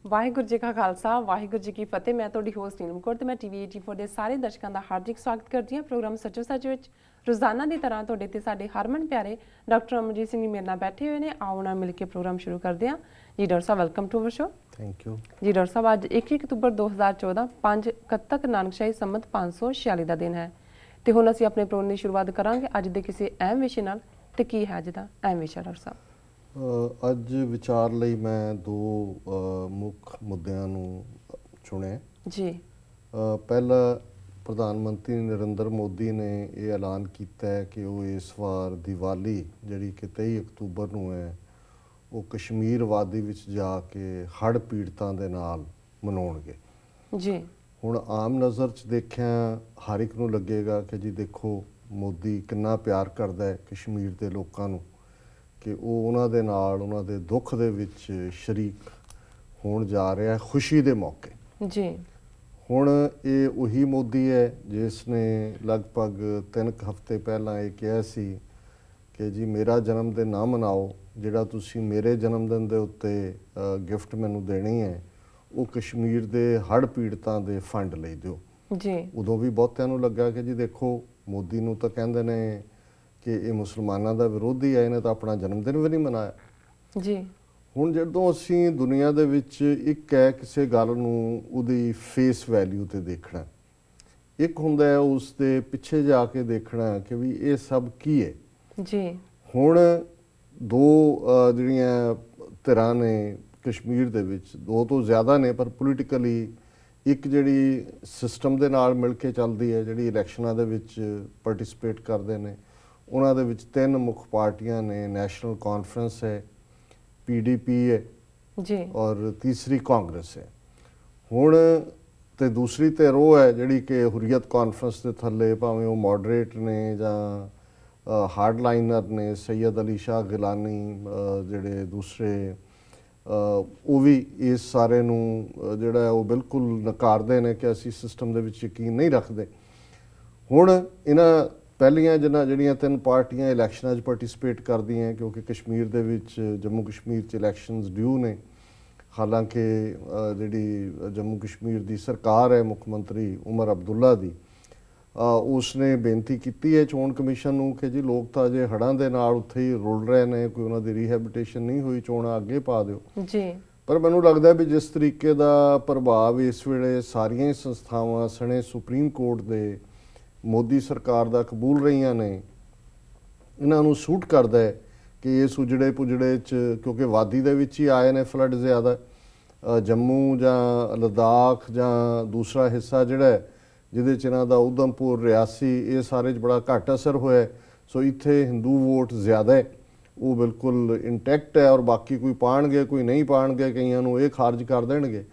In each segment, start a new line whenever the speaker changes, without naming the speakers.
ਵਾਹਿਗੁਰੂ ਜੀ ਕਾ ਖਾਲਸਾ ਵਾਹਿਗੁਰੂ ਜੀ ਕੀ ਫਤਿਹ। ਮੈਂ ਤੁਹਾਡੀ ਹੋਸਟ ਨੀਲਮ ਕੌਰ ਤੇ ਮੈਂ ਟੀਵੀ 84 ਦੇ ਸਾਰੇ ਦਰਸ਼ਕਾਂ ਦਾ ਹਾਰਦਿਕ ਸਵਾਗਤ ਕਰਦੀ ਹਾਂ। ਪ੍ਰੋਗਰਾਮ ਸੱਚੋ ਸੱਚ ਵਿੱਚ ਰੋਜ਼ਾਨਾ ਦੀ ਤਰ੍ਹਾਂ ਤੁਹਾਡੇ ਤੇ ਸਾਡੇ ਹਰਮਨ ਪਿਆਰੇ ਡਾਕਟਰ ਅਮਰਜੀਤ ਸਿੰਘ ਮੇਰੇ ਨਾਲ ਬੈਠੇ ਹੋਏ ਨੇ। ਆਓ ਨਾਲ ਮਿਲ ਕੇ ਪ੍ਰੋਗਰਾਮ ਸ਼ੁਰੂ ਕਰਦੇ ਹਾਂ। ਜੀ ਡਾਕਟਰ ਸਾਹਿਬ, welcome to our show.
Thank you
ਜੀ ਡਾਕਟਰ ਸਾਹਿਬ, ਅੱਜ 21 ਅਕਤੂਬਰ 2014 5 ਕੱਤਕ ਨਾਨਕਸ਼ਾਹੀ ਸੰਮਤ 546 ਦਾ ਦਿਨ ਹੈ ਤੇ ਹੁਣ ਅਸੀਂ ਆਪਣੇ ਪ੍ਰੋਗਰਾਮ ਦੀ ਸ਼ੁਰੂਆਤ ਕਰਾਂਗੇ ਅੱਜ ਦੇ ਕਿਸੇ ਅਹਿਮ ਵਿਸ਼ੇ ਨਾਲ। ਤੇ ਕੀ ਹੈ ਅੱਜ ਦਾ ਅਹਿਮ ਵਿਸ਼ਾ ਡਾਕਟਰ ਸਾਹਿਬ?
ਅੱਜ ਵਿਚਾਰ ਲਈ ਮੈਂ ਦੋ ਮੁੱਖ ਮੁੱਦਿਆਂ ਨੂੰ ਚੁਣਿਆ ਜੀ। ਪਹਿਲਾ, ਪ੍ਰਧਾਨ ਮੰਤਰੀ ਨਰਿੰਦਰ ਮੋਦੀ ਨੇ ਇਹ ਐਲਾਨ ਕੀਤਾ ਹੈ ਕਿ ਉਹ ਇਸ ਵਾਰ ਦੀਵਾਲੀ ਜਿਹੜੀ ਕਿ 23 ਅਕਤੂਬਰ ਨੂੰ ਹੈ ਉਹ ਕਸ਼ਮੀਰ ਵਾਦੀ ਵਿੱਚ ਜਾ ਕੇ ਹੜ੍ਹ ਪੀੜਤਾਂ ਦੇ ਨਾਲ ਮਨਾਉਣਗੇ ਜੀ। ਹੁਣ ਆਮ ਨਜ਼ਰ 'ਚ ਦੇਖਿਆ ਹਰ ਇੱਕ ਨੂੰ ਲੱਗੇਗਾ ਕਿ ਜੀ ਦੇਖੋ ਮੋਦੀ ਕਿੰਨਾ ਪਿਆਰ ਕਰਦਾ ਹੈ ਕਸ਼ਮੀਰ ਦੇ ਲੋਕਾਂ ਨੂੰ ਕਿ ਉਹ ਉਹਨਾਂ ਦੇ ਨਾਲ ਉਹਨਾਂ ਦੇ ਦੁੱਖ ਦੇ ਵਿੱਚ ਸ਼ਰੀਕ ਹੋਣ ਜਾ ਰਿਹਾ ਖੁਸ਼ੀ ਦੇ ਮੌਕੇ ਜੀ। ਹੁਣ ਇਹ ਉਹੀ ਮੋਦੀ ਹੈ ਜਿਸ ਨੇ ਲਗਭਗ 3 ਹਫ਼ਤੇ ਪਹਿਲਾਂ ਇਹ ਕਿਹਾ ਸੀ ਕਿ ਜੀ ਮੇਰਾ ਜਨਮ ਦਿਨ ਨਾ ਮਨਾਓ, ਜਿਹੜਾ ਤੁਸੀਂ ਮੇਰੇ ਜਨਮ ਦਿਨ ਦੇ ਉੱਤੇ ਗਿਫਟ ਮੈਨੂੰ ਦੇਣੀ ਹੈ ਉਹ ਕਸ਼ਮੀਰ ਦੇ ਹੜ੍ਹ ਪੀੜਤਾਂ ਦੇ ਫੰਡ ਲਈ ਦਿਓ ਜੀ। ਉਦੋਂ ਵੀ ਬਹੁਤਿਆਂ ਨੂੰ ਲੱਗਾ ਕਿ ਜੀ ਦੇਖੋ ਮੋਦੀ ਨੂੰ ਤਾਂ ਕਹਿੰਦੇ ਨੇ ਕਿ ਇਹ ਮੁਸਲਮਾਨਾਂ ਦਾ ਵਿਰੋਧੀ ਹੈ, ਇਹਨੇ ਤਾਂ ਆਪਣਾ ਜਨਮ ਦਿਨ ਵੀ ਨਹੀਂ ਮਨਾਇਆ ਜੀ। ਹੁਣ ਜਦੋਂ ਅਸੀਂ ਦੁਨੀਆ ਦੇ ਵਿੱਚ ਇੱਕ ਹੈ ਕਿਸੇ ਗੱਲ ਨੂੰ ਉਹਦੀ ਫੇਸ ਵੈਲਿਊ ਤੇ ਦੇਖਣਾ, ਇੱਕ ਹੁੰਦਾ ਹੈ ਉਸ ਦੇ ਪਿੱਛੇ ਜਾ ਕੇ ਦੇਖਣਾ ਕਿ ਵੀ ਇਹ ਸਭ ਕੀ ਹੈ ਜੀ। ਹੁਣ ਦੋ ਜਿਹੜੀਆਂ ਧਿਰਾਂ ਨੇ ਕਸ਼ਮੀਰ ਦੇ ਵਿੱਚ, ਦੋ ਤੋਂ ਜ਼ਿਆਦਾ ਨੇ ਪਰ ਪੋਲੀਟੀਕਲੀ, ਇੱਕ ਜਿਹੜੀ ਸਿਸਟਮ ਦੇ ਨਾਲ ਮਿਲ ਕੇ ਚੱਲਦੀ ਹੈ, ਜਿਹੜੀ ਇਲੈਕਸ਼ਨਾਂ ਦੇ ਵਿੱਚ ਪਾਰਟਿਸਿਪੇਟ ਕਰਦੇ ਨੇ, ਉਹਨਾਂ ਦੇ ਵਿੱਚ 3 ਮੁੱਖ ਪਾਰਟੀਆਂ ਨੇ। ਨੈਸ਼ਨਲ ਕਾਨਫਰੰਸ ਹੈ, PDP ਹੈ ਜੀ, ਔਰ ਤੀਸਰੀ ਕਾਂਗਰਸ ਹੈ। ਹੁਣ ਤੇ ਦੂਸਰੀ ਧਿਰ ਉਹ ਹੈ ਜਿਹੜੀ ਕਿ ਹੁਰੀਅਤ ਕਾਨਫਰੰਸ ਦੇ ਥੱਲੇ, ਭਾਵੇਂ ਉਹ ਮੋਡਰੇਟ ਨੇ ਜਾਂ ਹਾਰਡ ਲਾਈਨਰ ਨੇ, ਸੈਯਦ ਅਲੀ ਸ਼ਾਹ ਗਿਲਾਨੀ ਜਿਹੜੇ ਦੂਸਰੇ, ਉਹ ਵੀ ਇਸ ਸਾਰੇ ਨੂੰ ਜਿਹੜਾ ਉਹ ਬਿਲਕੁਲ ਨਕਾਰਦੇ ਨੇ ਕਿ ਅਸੀਂ ਸਿਸਟਮ ਦੇ ਵਿੱਚ ਯਕੀਨ ਨਹੀਂ ਰੱਖਦੇ। ਹੁਣ ਇਹਨਾਂ ਪਹਿਲੀਆਂ ਜਿਹੜੀਆਂ 3 ਪਾਰਟੀਆਂ ਇਲੈਕਸ਼ਨਾਂ 'ਚ ਪਾਰਟਿਸਿਪੇਟ ਕਰਦੀਆਂ, ਕਿਉਂਕਿ ਕਸ਼ਮੀਰ ਦੇ ਵਿੱਚ ਜੰਮੂ ਕਸ਼ਮੀਰ 'ਚ ਇਲੈਕਸ਼ਨਸ ਡਿਊ ਨੇ। ਹਾਲਾਂਕਿ ਜਿਹੜੀ ਜੰਮੂ ਕਸ਼ਮੀਰ ਦੀ ਸਰਕਾਰ ਹੈ, ਮੁੱਖ ਮੰਤਰੀ ਉਮਰ ਅਬਦੁੱਲਾ ਦੀ, ਉਸਨੇ ਬੇਨਤੀ ਕੀਤੀ ਹੈ ਚੋਣ ਕਮਿਸ਼ਨ ਨੂੰ ਕਿ ਜੀ ਲੋਕ ਤਾਂ ਅਜੇ ਹੜ੍ਹਾਂ ਦੇ ਨਾਲ ਉੱਥੇ ਹੀ ਰੁਲ ਰਹੇ ਨੇ, ਕੋਈ ਉਹਨਾਂ ਦੀ ਰੀਹੈਬਿਲਿਟੇਸ਼ਨ ਨਹੀਂ ਹੋਈ, ਚੋਣਾਂ ਅੱਗੇ ਪਾ ਦਿਓ ਜੀ। ਪਰ ਮੈਨੂੰ ਲੱਗਦਾ ਵੀ ਜਿਸ ਤਰੀਕੇ ਦਾ ਪ੍ਰਭਾਵ ਇਸ ਵੇਲੇ ਸਾਰੀਆਂ ਹੀ ਸੰਸਥਾਵਾਂ ਸਣੇ ਸੁਪਰੀਮ ਕੋਰਟ ਦੇ ਮੋਦੀ ਸਰਕਾਰ ਦਾ ਕਬੂਲ ਰਹੀਆਂ ਨੇ, ਇਹਨਾਂ ਨੂੰ ਸੂਟ ਕਰਦਾ ਹੈ ਕਿ ਇਸ ਉਜੜੇ ਪੁਜੜੇ 'ਚ, ਕਿਉਂਕਿ ਵਾਦੀ ਦੇ ਵਿੱਚ ਹੀ ਆਏ ਨੇ ਫਲੱਡ ਜ਼ਿਆਦਾ, ਜੰਮੂ ਜਾਂ ਲਦਾਖ ਜਾਂ ਦੂਸਰਾ ਹਿੱਸਾ ਜਿਹੜਾ ਜਿਹਦੇ 'ਚ ਇਹਨਾਂ ਦਾ ਉਧਮਪੁਰ, ਰਿਆਸੀ, ਇਹ ਸਾਰੇ 'ਚ ਬੜਾ ਘੱਟ ਅਸਰ ਹੋਇਆ। ਸੋ ਇੱਥੇ ਹਿੰਦੂ ਵੋਟ ਜ਼ਿਆਦਾ ਹੈ, ਉਹ ਬਿਲਕੁਲ ਇੰਟੈਕਟ ਹੈ, ਔਰ ਬਾਕੀ ਕੋਈ ਪਾਣਗੇ ਕੋਈ ਨਹੀਂ ਪਾਣਗੇ, ਕਈਆਂ ਨੂੰ ਇਹ ਖਾਰਜ ਕਰ ਦੇਣਗੇ।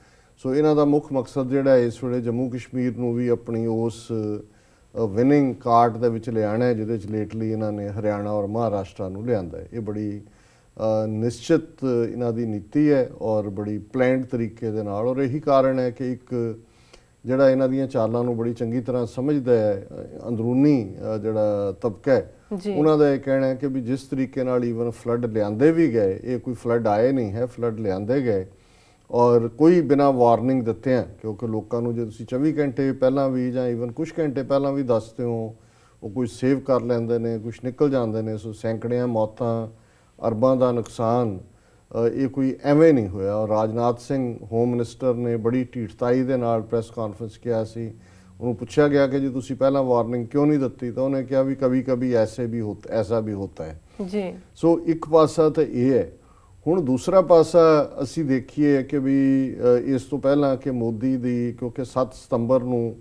ਸੋ ਇਹਨਾਂ ਦਾ ਮੁੱਖ ਮਕਸਦ ਜਿਹੜਾ ਇਸ ਵੇਲੇ ਜੰਮੂ ਕਸ਼ਮੀਰ ਨੂੰ ਵੀ ਆਪਣੀ ਉਸ ਵਿਨਿੰਗ ਕਾਰਡ ਦੇ ਵਿੱਚ ਲਿਆਉਣਾ, ਜਿਹਦੇ 'ਚ ਲੇਟਲੀ ਇਹਨਾਂ ਨੇ ਹਰਿਆਣਾ ਔਰ ਮਹਾਰਾਸ਼ਟਰ ਨੂੰ ਲਿਆਂਦਾ ਹੈ। ਇਹ ਬੜੀ ਨਿਸ਼ਚਿਤ ਇਹਨਾਂ ਦੀ ਨੀਤੀ ਹੈ ਔਰ ਬੜੀ ਪਲੈਨਡ ਤਰੀਕੇ ਦੇ ਨਾਲ, ਔਰ ਇਹੀ ਕਾਰਨ ਹੈ ਕਿ ਇੱਕ ਜਿਹੜਾ ਇਹਨਾਂ ਦੀਆਂ ਚਾਲਾਂ ਨੂੰ ਬੜੀ ਚੰਗੀ ਤਰ੍ਹਾਂ ਸਮਝਦਾ ਹੈ ਅੰਦਰੂਨੀ ਜਿਹੜਾ ਤਬਕਾ ਹੈ, ਉਹਨਾਂ ਦਾ ਇਹ ਕਹਿਣਾ ਹੈ ਕਿ ਵੀ ਜਿਸ ਤਰੀਕੇ ਨਾਲ ਈਵਨ ਫਲੱਡ ਲਿਆਂਦੇ ਵੀ ਗਏ, ਇਹ ਕੋਈ ਫਲੱਡ ਆਏ ਨਹੀਂ ਹੈ, ਫਲੱਡ ਲਿਆਂਦੇ ਗਏ ਔਰ ਕੋਈ ਬਿਨਾਂ ਵਾਰਨਿੰਗ ਦਿੱਤਿਆਂ, ਕਿਉਂਕਿ ਲੋਕਾਂ ਨੂੰ ਜੇ ਤੁਸੀਂ 24 ਘੰਟੇ ਪਹਿਲਾਂ ਵੀ ਜਾਂ ਈਵਨ ਕੁਛ ਘੰਟੇ ਪਹਿਲਾਂ ਵੀ ਦੱਸਦੇ ਹੋ, ਉਹ ਕੁਝ ਸੇਵ ਕਰ ਲੈਂਦੇ ਨੇ, ਕੁਛ ਨਿਕਲ ਜਾਂਦੇ ਨੇ। ਸੋ ਸੈਂਕੜਿਆਂ ਮੌਤਾਂ, ਅਰਬਾਂ ਦਾ ਨੁਕਸਾਨ, ਇਹ ਕੋਈ ਐਵੇਂ ਨਹੀਂ ਹੋਇਆ। ਔਰ ਰਾਜਨਾਥ ਸਿੰਘ ਹੋਮ ਮਿਨਿਸਟਰ ਨੇ ਬੜੀ ਢੀਠਤਾਈ ਦੇ ਨਾਲ ਪ੍ਰੈਸ ਕਾਨਫਰੰਸ ਕਿਹਾ ਸੀ, ਉਹਨੂੰ ਪੁੱਛਿਆ ਗਿਆ ਕਿ ਜੀ ਤੁਸੀਂ ਪਹਿਲਾਂ ਵਾਰਨਿੰਗ ਕਿਉਂ ਨਹੀਂ ਦਿੱਤੀ, ਤਾਂ ਉਹਨੇ ਕਿਹਾ ਵੀ ਕभी कभी ਐਸਾ ਵੀ ਹੋਤਾ ਹੈ ਜੀ। ਸੋ ਇੱਕ ਪਾਸਾ ਤਾਂ ਇਹ ਹੈ। ਹੁਣ ਦੂਸਰਾ ਪਾਸਾ ਅਸੀਂ ਦੇਖੀਏ ਕਿ ਵੀ ਇਸ ਤੋਂ ਪਹਿਲਾਂ ਕਿ ਮੋਦੀ ਦੀ, ਕਿਉਂਕਿ 7 ਸਤੰਬਰ ਨੂੰ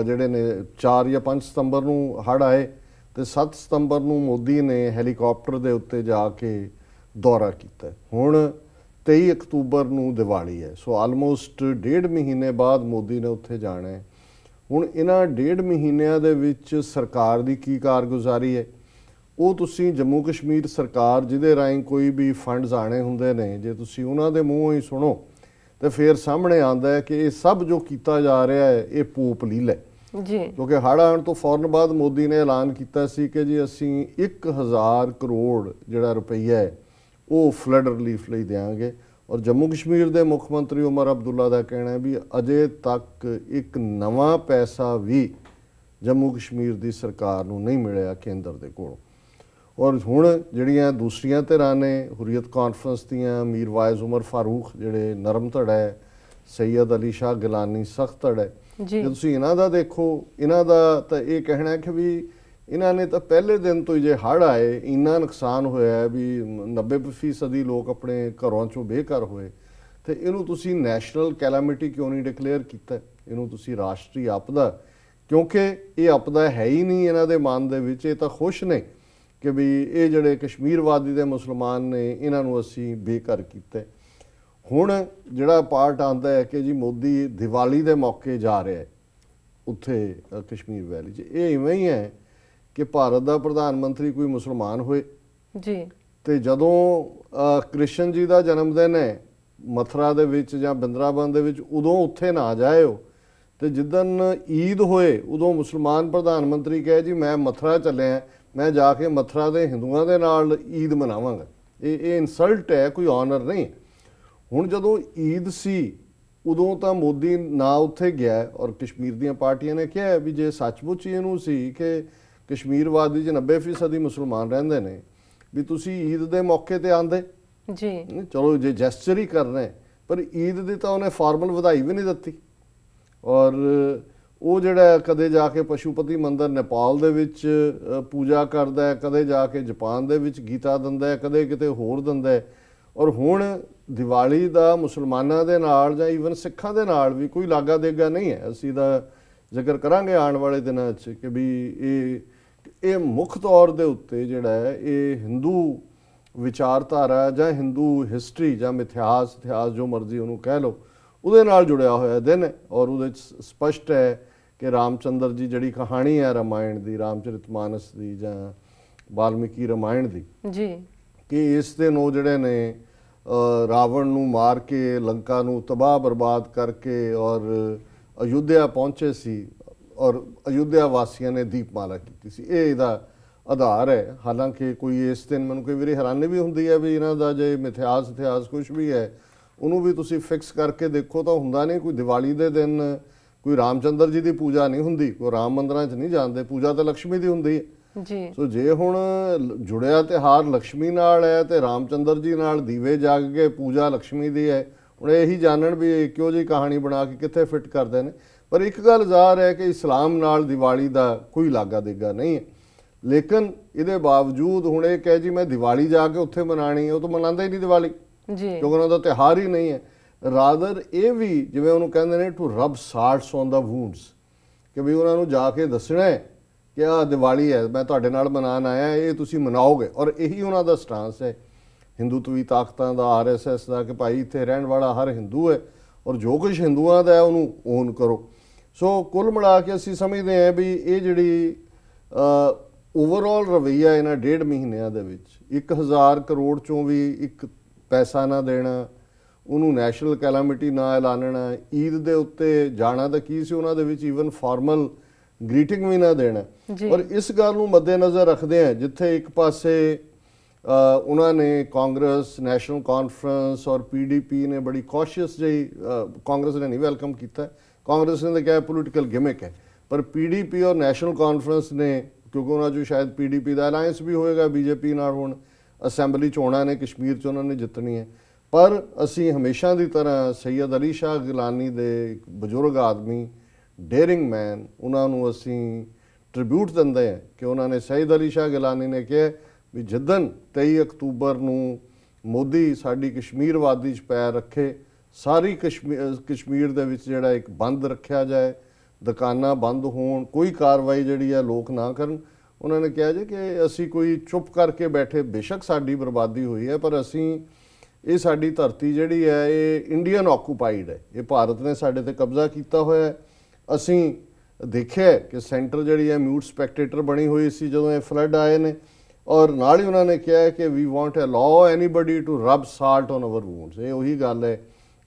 ਜਿਹੜੇ ਨੇ 4 ਜਾਂ 5 ਸਤੰਬਰ ਨੂੰ ਹੜ੍ਹ ਆਏ, ਅਤੇ 7 ਸਤੰਬਰ ਨੂੰ ਮੋਦੀ ਨੇ ਹੈਲੀਕਾਪਟਰ ਦੇ ਉੱਤੇ ਜਾ ਕੇ ਦੌਰਾ ਕੀਤਾ। ਹੁਣ 23 ਅਕਤੂਬਰ ਨੂੰ ਦੀਵਾਲੀ ਹੈ, ਸੋ ਆਲਮੋਸਟ 1.5 ਮਹੀਨੇ ਬਾਅਦ ਮੋਦੀ ਨੇ ਉੱਥੇ ਜਾਣਾ ਹੈ। ਹੁਣ ਇਹਨਾਂ 1.5 ਮਹੀਨਿਆਂ ਦੇ ਵਿੱਚ ਸਰਕਾਰ ਦੀ ਕੀ ਕਾਰਗੁਜ਼ਾਰੀ ਹੈ, ਉਹ ਤੁਸੀਂ ਜੰਮੂ ਕਸ਼ਮੀਰ ਸਰਕਾਰ ਜਿਹਦੇ ਰਾਹੀਂ ਕੋਈ ਵੀ ਫੰਡਸ ਆਣੇ ਹੁੰਦੇ ਨੇ, ਜੇ ਤੁਸੀਂ ਉਹਨਾਂ ਦੇ ਮੂੰਹੋਂ ਹੀ ਸੁਣੋ ਤਾਂ ਫਿਰ ਸਾਹਮਣੇ ਆਉਂਦਾ ਹੈ ਕਿ ਇਹ ਸਭ ਜੋ ਕੀਤਾ ਜਾ ਰਿਹਾ ਹੈ ਇਹ ਪੂਪ ਲੀਲ ਹੈ ਜੀ। ਕਿਉਂਕਿ ਹੜ੍ਹ ਆਉਣ ਤੋਂ ਫੌਰਨ ਬਾਅਦ ਮੋਦੀ ਨੇ ਐਲਾਨ ਕੀਤਾ ਸੀ ਕਿ ਜੀ ਅਸੀਂ 1000 ਕਰੋੜ ਜਿਹੜਾ ਰੁਪਈਆ ਹੈ ਉਹ ਫਲੱਡ ਰਿਲੀਫ ਲਈ ਦਿਆਂਗੇ, ਔਰ ਜੰਮੂ ਕਸ਼ਮੀਰ ਦੇ ਮੁੱਖ ਮੰਤਰੀ ਉਮਰ ਅਬਦੁੱਲਾ ਦਾ ਕਹਿਣਾ ਹੈ ਵੀ ਅਜੇ ਤੱਕ ਇੱਕ ਨਵਾਂ ਪੈਸਾ ਵੀ ਜੰਮੂ ਕਸ਼ਮੀਰ ਦੀ ਸਰਕਾਰ ਨੂੰ ਨਹੀਂ ਮਿਲਿਆ ਕੇਂਦਰ ਦੇ ਕੋਲੋਂ। ਔਰ ਹੁਣ ਜਿਹੜੀਆਂ ਦੂਸਰੀਆਂ ਧਿਰਾਂ ਨੇ ਹੁਰੀਅਤ ਕਾਨਫਰੰਸ ਦੀਆਂ, ਮੀਰ ਵਾਇਜ਼ ਉਮਰ ਫਾਰੂਕ ਜਿਹੜੇ ਨਰਮ ਧੜਾ ਹੈ, ਸੈਯਦ ਅਲੀ ਸ਼ਾਹ ਗਿਲਾਨੀ ਸਖਤ ਧੜਾ ਹੈ, ਜੇ ਤੁਸੀਂ ਇਹਨਾਂ ਦਾ ਦੇਖੋ, ਇਹਨਾਂ ਦਾ ਤਾਂ ਇਹ ਕਹਿਣਾ ਹੈ ਕਿ ਵੀ ਇਹਨਾਂ ਨੇ ਤਾਂ ਪਹਿਲੇ ਦਿਨ ਤੋਂ ਹੀ ਜੇ ਹੜ੍ਹ ਆਏ ਇੰਨਾ ਨੁਕਸਾਨ ਹੋਇਆ ਵੀ 90% ਲੋਕ ਆਪਣੇ ਘਰਾਂ ਚੋਂ ਬੇਘਰ ਹੋਏ, ਤੇ ਇਹਨੂੰ ਤੁਸੀਂ ਨੈਸ਼ਨਲ ਕੈਲਾਮਿਟੀ ਕਿਉਂ ਨਹੀਂ ਡਿਕਲੇਅਰ ਕੀਤਾ? ਇਹਨੂੰ ਤੁਸੀਂ ਰਾਸ਼ਟਰੀ ਆਪਦਾ, ਕਿਉਂਕਿ ਇਹ ਆਪਦਾ ਹੈ ਹੀ ਨਹੀਂ ਇਹਨਾਂ ਦੇ ਮਨ ਦੇ ਵਿੱਚ। ਇਹ ਤਾਂ ਖੁਸ਼ ਨੇ ਕਿ ਵੀ ਇਹ ਜਿਹੜੇ ਕਸ਼ਮੀਰ ਵਾਦੀ ਦੇ ਮੁਸਲਮਾਨ ਨੇ ਇਹਨਾਂ ਨੂੰ ਅਸੀਂ ਬੇਘਰ ਕੀਤਾ। ਹੁਣ ਜਿਹੜਾ ਪਾਰਟ ਆਉਂਦਾ ਹੈ ਕਿ ਜੀ ਮੋਦੀ ਦੀਵਾਲੀ ਦੇ ਮੌਕੇ ਜਾ ਰਿਹਾ ਹੈ ਉੱਥੇ ਕਸ਼ਮੀਰ ਵੈਲੀ 'ਚ, ਇਹ ਇਵੇਂ ਹੀ ਹੈ ਕਿ ਭਾਰਤ ਦਾ ਪ੍ਰਧਾਨ ਮੰਤਰੀ ਕੋਈ ਮੁਸਲਮਾਨ ਹੋਏ
ਜੀ, ਤੇ
ਜਦੋਂ ਕ੍ਰਿਸ਼ਨ ਜੀ ਦਾ ਜਨਮ ਦਿਨ ਹੈ ਮਥੁਰਾ ਦੇ ਵਿੱਚ ਜਾਂ ਬਿੰਦਰਾਬਨ ਦੇ ਵਿੱਚ, ਉਦੋਂ ਉੱਥੇ ਨਾ ਜਾਇਓ, ਤੇ ਜਿੱਦਣ ਈਦ ਹੋਏ ਉਦੋਂ ਮੁਸਲਮਾਨ ਪ੍ਰਧਾਨ ਮੰਤਰੀ ਕਹੇ ਜੀ ਮੈਂ ਮਥੁਰਾ ਚੱਲਿਆ, ਮੈਂ ਜਾ ਕੇ ਮਥੁਰਾ ਦੇ ਹਿੰਦੂਆਂ ਦੇ ਨਾਲ ਈਦ ਮਨਾਵਾਂਗਾ। ਇਹ ਇਨਸਲਟ ਹੈ, ਕੋਈ ਆਨਰ ਨਹੀਂ। ਹੁਣ ਜਦੋਂ ਈਦ ਸੀ ਉਦੋਂ ਤਾਂ ਮੋਦੀ ਨਾ ਉੱਥੇ ਗਿਆ, ਔਰ ਕਸ਼ਮੀਰ ਦੀਆਂ ਪਾਰਟੀਆਂ ਨੇ ਕਿਹਾ ਵੀ ਜੇ ਸੱਚਮੁੱਚ ਇਹਨੂੰ ਸੀ ਕਿ ਕਸ਼ਮੀਰ ਵਾਦੀ 'ਚ 90% ਮੁਸਲਮਾਨ ਰਹਿੰਦੇ ਨੇ, ਵੀ ਤੁਸੀਂ ਈਦ ਦੇ ਮੌਕੇ ਤੇ ਆਂਦੇ ਜੀ, ਚਲੋ ਜੇ ਜੈਸਚਰ ਹੀ ਕਰਨਾ ਹੈ, ਪਰ ਈਦ ਦੀ ਤਾਂ ਉਹਨੇ ਫਾਰਮਲ ਵਧਾਈ ਵੀ ਨਹੀਂ ਦਿੱਤੀ। ਔਰ ਉਹ ਜਿਹੜਾ ਕਦੇ ਜਾ ਕੇ ਪਸ਼ੂਪਤੀ ਮੰਦਰ ਨੇਪਾਲ ਦੇ ਵਿੱਚ ਪੂਜਾ ਕਰਦਾ ਹੈ, ਕਦੇ ਜਾ ਕੇ ਜਾਪਾਨ ਦੇ ਵਿੱਚ ਗੀਤਾ ਦਿੰਦਾ ਹੈ, ਕਦੇ ਕਿਤੇ ਹੋਰ ਦਿੰਦਾ ਹੈ। ਔਰ ਹੁਣ ਦੀਵਾਲੀ ਦਾ ਮੁਸਲਮਾਨਾਂ ਦੇ ਨਾਲ ਜਾਂ ਈਵਨ ਸਿੱਖਾਂ ਦੇ ਨਾਲ ਵੀ ਕੋਈ ਲਾਗਾ ਦੇਗਾ ਨਹੀਂ ਹੈ। ਅਸੀਂ ਦਾ ਜ਼ਿਕਰ ਕਰਾਂਗੇ ਆਉਣ ਵਾਲੇ ਦਿਨਾਂ 'ਚ ਕਿ ਵੀ ਇਹ ਮੁੱਖ ਤੌਰ ਦੇ ਉੱਤੇ ਜਿਹੜਾ ਹੈ ਇਹ ਹਿੰਦੂ ਵਿਚਾਰਧਾਰਾ ਜਾਂ ਹਿੰਦੂ ਹਿਸਟਰੀ ਜਾਂ ਇਤਿਹਾਸ ਜੋ ਮਰਜ਼ੀ ਉਹਨੂੰ ਕਹਿ ਲਓ, ਉਹਦੇ ਨਾਲ ਜੁੜਿਆ ਹੋਇਆ ਦਿਨ ਹੈ। ਔਰ ਉਹਦੇ 'ਚ ਸਪਸ਼ਟ ਹੈ ਕਿ ਰਾਮਚੰਦਰ ਜੀ ਜਿਹੜੀ ਕਹਾਣੀ ਹੈ ਰਾਮਾਇਣ ਦੀ, ਰਾਮਚਰਿਤ ਮਾਨਸ ਦੀ ਜਾਂ ਵਾਲਮੀਕੀ ਰਾਮਾਇਣ ਦੀ ਜੀ, ਕਿ ਇਸ ਦਿਨ ਉਹ ਜਿਹੜੇ ਨੇ ਰਾਵਣ ਨੂੰ ਮਾਰ ਕੇ ਲੰਕਾ ਨੂੰ ਤਬਾਹ ਬਰਬਾਦ ਕਰਕੇ ਔਰ ਅਯੁੱਧਿਆ ਪਹੁੰਚੇ ਸੀ, ਔਰ ਅਯੁੱਧਿਆ ਵਾਸੀਆਂ ਨੇ ਦੀਪਮਾਲਾ ਕੀਤੀ ਸੀ। ਇਹ ਇਹਦਾ ਆਧਾਰ ਹੈ। ਹਾਲਾਂਕਿ ਕੋਈ ਇਸ ਦਿਨ ਮੈਨੂੰ ਕਈ ਵਾਰੀ ਹੈਰਾਨੀ ਵੀ ਹੁੰਦੀ ਹੈ ਵੀ ਇਹਨਾਂ ਦਾ ਜੇ ਇਤਿਹਾਸ ਕੁਛ ਵੀ ਹੈ ਉਹਨੂੰ ਵੀ ਤੁਸੀਂ ਫਿਕਸ ਕਰਕੇ ਦੇਖੋ ਤਾਂ ਹੁੰਦਾ ਨਹੀਂ। ਕੋਈ ਦੀਵਾਲੀ ਦੇ ਦਿਨ ਕੋਈ ਰਾਮਚੰਦਰ ਜੀ ਦੀ ਪੂਜਾ ਨਹੀਂ ਹੁੰਦੀ, ਕੋਈ ਰਾਮ ਮੰਦਰਾਂ 'ਚ ਨਹੀਂ ਜਾਂਦੇ, ਪੂਜਾ ਤਾਂ ਲక్ష్ਮੀ ਦੀ ਹੁੰਦੀ ਹੈ ਜੀ। ਸੋ ਜੇ ਹੁਣ ਜੁੜਿਆ ਤਿਉਹਾਰ ਲక్ష్ਮੀ ਨਾਲ ਹੈ ਤੇ ਰਾਮਚੰਦਰ ਜੀ ਨਾਲ ਦੀਵੇ ਜਗ ਕੇ ਪੂਜਾ ਲక్ష్ਮੀ ਦੀ ਹੈ, ਹੁਣ ਇਹੀ ਜਾਣਨ ਵੀ ਕਿਉਂ ਜਿਹੀ ਕਹਾਣੀ ਬਣਾ ਕੇ ਕਿੱਥੇ ਫਿੱਟ ਕਰਦੇ ਨੇ। ਪਰ ਇੱਕ ਗੱਲ ਜ਼ਾਹਰ ਹੈ ਕਿ ਇਸਲਾਮ ਨਾਲ ਦੀਵਾਲੀ ਦਾ ਕੋਈ ਲਾਗਾ ਦੇਗਾ ਨਹੀਂ ਹੈ। ਲੇਕਿਨ ਇਹਦੇ ਬਾਵਜੂਦ ਹੁਣ ਇਹ ਕਹੇ ਜੀ ਮੈਂ ਦੀਵਾਲੀ ਜਾ ਕੇ ਉੱਥੇ ਮਨਾਣੀ ਹੈ, ਉਹ ਤਾਂ ਮਨਾਉਂਦਾ ਹੀ ਨਹੀਂ ਦੀਵਾਲੀ ਜੀ, ਕਿਉਂਕਿ ਉਹਨਾਂ ਦਾ ਤਿਉਹਾਰ ਹੀ ਨਹੀਂ ਹੈ। ਰਾਦਰ ਇਹ ਵੀ ਜਿਵੇਂ ਉਹਨੂੰ ਕਹਿੰਦੇ ਨੇ ਟੂ ਰਬ ਸਾਲਟਸ ਔਨ ਦਾ ਵੂੰਡਸ, ਕਿ ਵੀ ਉਹਨਾਂ ਨੂੰ ਜਾ ਕੇ ਦੱਸਣਾ ਹੈ ਕਿ ਆਹ ਦੀਵਾਲੀ ਹੈ, ਮੈਂ ਤੁਹਾਡੇ ਨਾਲ ਮਨਾਉਣ ਆਇਆ, ਇਹ ਤੁਸੀਂ ਮਨਾਓਗੇ। ਔਰ ਇਹੀ ਉਹਨਾਂ ਦਾ ਸਟਾਂਸ ਹੈ ਹਿੰਦੂਤਵੀ ਤਾਕਤਾਂ ਦਾ, RSS ਦਾ, ਕਿ ਭਾਈ ਇੱਥੇ ਰਹਿਣ ਵਾਲਾ ਹਰ ਹਿੰਦੂ ਹੈ ਔਰ ਜੋ ਕੁਛ ਹਿੰਦੂਆਂ ਦਾ ਹੈ ਉਹਨੂੰ ਓਨ ਕਰੋ। ਸੋ ਕੁੱਲ ਮਿਲਾ ਕੇ ਅਸੀਂ ਸਮਝਦੇ ਹਾਂ ਵੀ ਇਹ ਜਿਹੜੀ ਓਵਰਆਲ ਰਵੱਈਆ ਇਹਨਾਂ 1.5 ਮਹੀਨਿਆਂ ਦੇ ਵਿੱਚ 1000 ਕਰੋੜ ਚੋਂ ਵੀ ਇੱਕ ਪੈਸਾ ਨਾ ਦੇਣਾ, ਉਹਨੂੰ ਨੈਸ਼ਨਲ ਕੈਲਾਮਿਟੀ ਨਾ ਐਲਾਨਣਾ, ਈਦ ਦੇ ਉੱਤੇ ਜਾਣਾ ਤਾਂ ਕੀ ਸੀ ਉਹਨਾਂ ਦੇ ਵਿੱਚ, ਈਵਨ ਫਾਰਮਲ ਗ੍ਰੀਟਿੰਗ ਵੀ ਨਾ ਦੇਣਾ। ਔਰ ਇਸ ਗੱਲ ਨੂੰ ਮੱਦੇਨਜ਼ਰ ਰੱਖਦੇ ਹਾਂ ਜਿੱਥੇ ਇੱਕ ਪਾਸੇ ਉਹਨਾਂ ਨੇ ਕਾਂਗਰਸ, ਨੈਸ਼ਨਲ ਕਾਨਫਰੰਸ ਔਰ PDP ਨੇ ਬੜੀ ਕੌਸ਼ੀਅਸ ਜਿਹੀ, ਕਾਂਗਰਸ ਨੇ ਨਹੀਂ ਵੈਲਕਮ ਕੀਤਾ, ਕਾਂਗਰਸ ਨੇ ਤਾਂ ਕਿਹਾ ਪੋਲੀਟੀਕਲ ਗਿਮਿਕ ਹੈ, ਪਰ PDP ਔਰ ਨੈਸ਼ਨਲ ਕਾਨਫਰੰਸ ਨੇ, ਕਿਉਂਕਿ ਉਹਨਾਂ 'ਚੋਂ ਸ਼ਾਇਦ PDP ਦਾ ਅਲਾਇੰਸ ਵੀ ਹੋਏਗਾ BJP ਨਾਲ, ਹੁਣ ਅਸੈਂਬਲੀ ਚੋਣਾਂ ਨੇ ਕਸ਼ਮੀਰ 'ਚ ਉਹਨਾਂ ਨੇ ਜਿੱਤਣੀ ਹੈ। ਪਰ ਅਸੀਂ ਹਮੇਸ਼ਾ ਦੀ ਤਰ੍ਹਾਂ ਸੈਯਦ ਅਲੀ ਸ਼ਾਹ ਗਿਲਾਨੀ ਦੇ ਇੱਕ ਬਜ਼ੁਰਗ ਆਦਮੀ, ਡੇਅਰਿੰਗ ਮੈਨ, ਉਹਨਾਂ ਨੂੰ ਅਸੀਂ ਟ੍ਰਿਬਿਊਟ ਦਿੰਦੇ ਹਾਂ ਕਿ ਉਹਨਾਂ ਨੇ, ਸੈਯਦ ਅਲੀ ਸ਼ਾਹ ਗਿਲਾਨੀ ਨੇ ਕਿਹਾ ਵੀ ਜਿੱਦਣ 23 ਅਕਤੂਬਰ ਨੂੰ ਮੋਦੀ ਸਾਡੀ ਕਸ਼ਮੀਰ ਵਾਦੀ 'ਚ ਪੈਰ ਰੱਖੇ, ਸਾਰੀ ਕਸ਼ਮੀਰ ਦੇ ਵਿੱਚ ਜਿਹੜਾ ਇੱਕ ਬੰਦ ਰੱਖਿਆ ਜਾਏ, ਦੁਕਾਨਾਂ ਬੰਦ ਹੋਣ, ਕੋਈ ਕਾਰਵਾਈ ਜਿਹੜੀ ਹੈ ਲੋਕ ਨਾ ਕਰਨ। ਉਹਨਾਂ ਨੇ ਕਿਹਾ ਜੀ ਕਿ ਅਸੀਂ ਕੋਈ ਚੁੱਪ ਕਰਕੇ ਬੈਠੇ, ਬੇਸ਼ੱਕ ਸਾਡੀ ਬਰਬਾਦੀ ਹੋਈ ਹੈ ਪਰ ਅਸੀਂ, ਇਹ ਸਾਡੀ ਧਰਤੀ ਜਿਹੜੀ ਹੈ ਇਹ ਇੰਡੀਅਨ ਆਕੂਪਾਈਡ ਹੈ, ਇਹ ਭਾਰਤ ਨੇ ਸਾਡੇ ਤੇ ਕਬਜ਼ਾ ਕੀਤਾ ਹੋਇਆ ਹੈ। ਅਸੀਂ ਦੇਖਿਆ ਕਿ ਸੈਂਟਰ ਜਿਹੜੀ ਹੈ ਮਿਊਟ ਸਪੈਕਟੇਟਰ ਬਣੀ ਹੋਈ ਸੀ ਜਦੋਂ ਇਹ ਫਲੱਡ ਆਏ ਨੇ, ਔਰ ਨਾਲ ਹੀ ਉਹਨਾਂ ਨੇ ਕਿਹਾ ਕਿ we want allow anybody to rub salt on our wounds. ਇਹ ਉਹੀ ਗੱਲ ਹੈ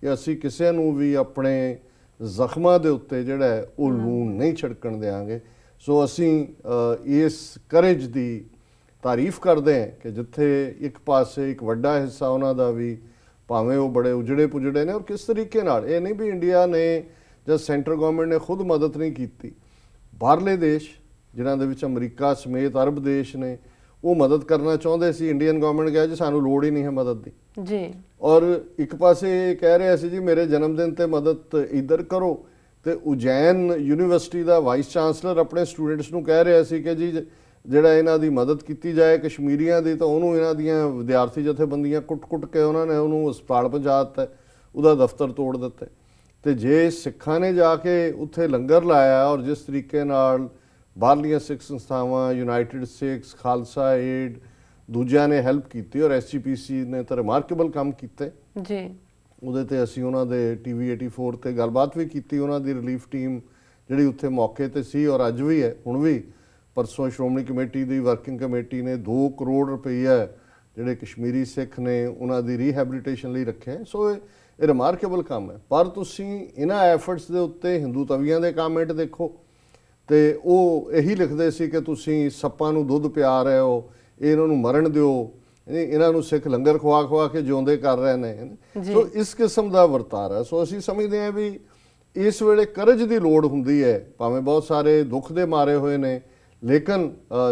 ਕਿ ਅਸੀਂ ਕਿਸੇ ਨੂੰ ਵੀ ਆਪਣੇ ਜ਼ਖਮਾਂ ਦੇ ਉੱਤੇ ਜਿਹੜਾ ਹੈ ਉਹ ਲੂਣ ਨਹੀਂ ਛਿੜਕਣ ਦੇਵਾਂਗੇ। ਸੋ ਅਸੀਂ ਇਸ ਕਰੇਜ ਦੀ ਤਾਰੀਫ ਕਰਦੇ ਹਾਂ ਕਿ ਜਿੱਥੇ ਇੱਕ ਪਾਸੇ ਇੱਕ ਵੱਡਾ ਹਿੱਸਾ ਉਹਨਾਂ ਦਾ ਵੀ भावें वो बड़े उजड़े पुजड़े ने, और किस तरीके नाल, ये नहीं भी इंडिया ने ਜਾਂ सेंटर गवर्नमेंट ने खुद मदद नहीं की, बाहरले देश जिन्हां दे विच अमरीका समेत अरब देश ने वो मदद करना चाहते सी। इंडियन गवर्नमेंट कहा जी सानू लोड़ ही नहीं है मदद की जी, और एक पासे कह रहे सी जी मेरे जन्मदिन ते मदद इधर करो, तो उज्जैन यूनीवर्सिटी का वाइस चांसलर अपने स्टूडेंट्स नूं कह रहा सी कि जी ਜਿਹੜਾ ਇਹਨਾਂ ਦੀ ਮਦਦ ਕੀਤੀ ਜਾਏ ਕਸ਼ਮੀਰੀਆਂ ਦੀ, ਤਾਂ ਉਹਨੂੰ ਇਹਨਾਂ ਦੀਆਂ ਵਿਦਿਆਰਥੀ ਜਥੇਬੰਦੀਆਂ ਕੁੱਟ ਕੇ ਉਹਨਾਂ ਨੇ ਉਹਨੂੰ ਹਸਪਤਾਲ ਪਹੁੰਚਾ ਦਿੱਤਾ, ਉਹਦਾ ਦਫ਼ਤਰ ਤੋੜ ਦਿੱਤਾ। ਤੇ ਜੇ ਸਿੱਖਾਂ ਨੇ ਜਾ ਕੇ ਉੱਥੇ ਲੰਗਰ ਲਾਇਆ, ਔਰ ਜਿਸ ਤਰੀਕੇ ਨਾਲ ਬਾਹਰਲੀਆਂ ਸਿੱਖ ਸੰਸਥਾਵਾਂ, ਯੂਨਾਈਟਿਡ ਸਿੱਖਸ, ਖਾਲਸਾ ਏਡ, ਦੂਜਿਆਂ ਨੇ ਹੈਲਪ ਕੀਤੀ, ਔਰ SGPC ਨੇ ਤਾਂ ਰਿਮਾਰਕੇਬਲ ਕੰਮ ਕੀਤੇ ਜੀ। ਉਹਦੇ ਤੇ ਅਸੀਂ ਉਹਨਾਂ ਦੇ TV 84 ਤੇ ਗੱਲਬਾਤ ਵੀ ਕੀਤੀ, ਉਹਨਾਂ ਦੀ ਰਿਲੀਫ ਟੀਮ ਜਿਹੜੀ ਉੱਥੇ ਮੌਕੇ ਤੇ ਸੀ, ਔਰ ਅੱਜ ਵੀ ਹੈ, ਹੁਣ ਵੀ। परसों श्रोमणी कमेटी की वर्किंग कमेटी ने 2 करोड़ रुपया जोड़े कश्मीरी सिख ने उन्होंने रीहैबिलिटेशन लिए रखे। सो ये रिमार्केबल काम है। पर तुसी इन्हां एफर्ट्स के उत्ते हिंदू तवियां के कामेंट देखो तो वो यही लिखते सी कि तुसी सप्पां नूं दुध पिया रहे हो, इन्हां नूं मरण दिओ, इन्हां नूं सिख लंगर खवा खवा के जिउंदे कर रहे हैं। सो इस किस्म का वरतारा। सो असीं समझते हैं भी इस वेले करज की लोड़ हुंदी है, भावें बहुत सारे दुख दे मारे हुए ने, लेकिन